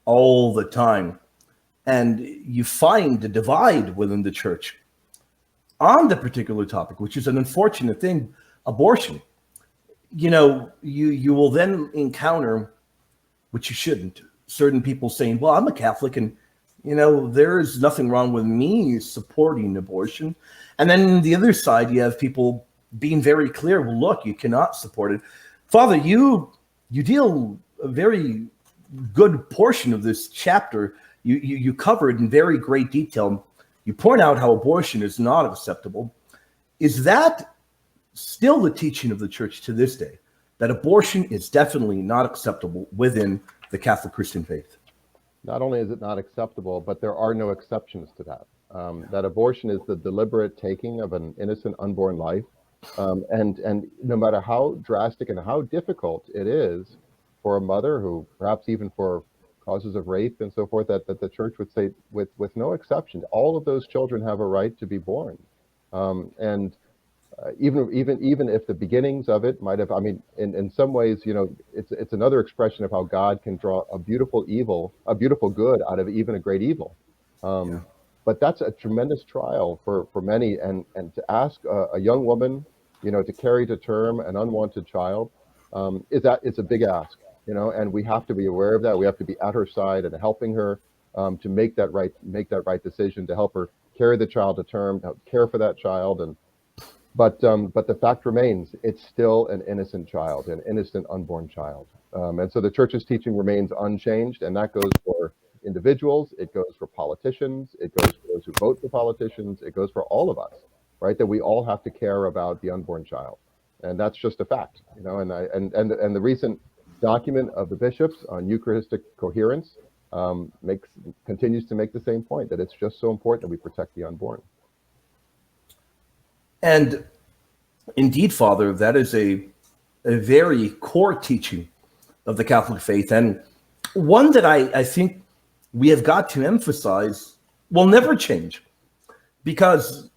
all the time. And you find a divide within the church on the particular topic, which is an unfortunate thing, abortion. You will then encounter, which you shouldn't, certain people saying, well, I'm a Catholic and, there's nothing wrong with me supporting abortion. And then the other side, you have people being very clear, well, look, you cannot support it. Father, you deal a very good portion of this chapter. You cover it in very great detail. You point out how abortion is not acceptable. Is that still the teaching of the church to this day, that abortion is definitely not acceptable within the Catholic Christian faith? Not only is it not acceptable, but there are no exceptions to that. That abortion is the deliberate taking of an innocent unborn life. And no matter how drastic and how difficult it is for a mother who, perhaps even for causes of rape and so forth, that the church would say, with no exception, all of those children have a right to be born. Even if the beginnings of it might have, in some ways, it's another expression of how God can draw a beautiful good out of even a great evil. But that's a tremendous trial for many, and to ask a young woman, to carry to term an unwanted child, it's a big ask, and we have to be aware of that. We have to be at her side and helping her to make that right decision, to help her carry the child to term, to care for that child. But the fact remains, it's still an innocent child, an innocent unborn child. And so the church's teaching remains unchanged, and that goes for individuals, it goes for politicians, it goes for those who vote for politicians, it goes for all of us, right? That we all have to care about the unborn child. And that's just a fact, and the recent document of the bishops on Eucharistic coherence continues to make the same point, that it's just so important that we protect the unborn. And indeed, Father, that is a very core teaching of the Catholic faith, and one that I think we have got to emphasize will never change, because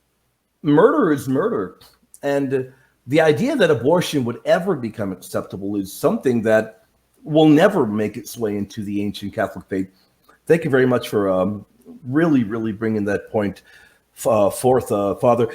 murder is murder. And the idea that abortion would ever become acceptable is something that will never make its way into the ancient Catholic faith. Thank you very much for really, really bringing that point forth, Father.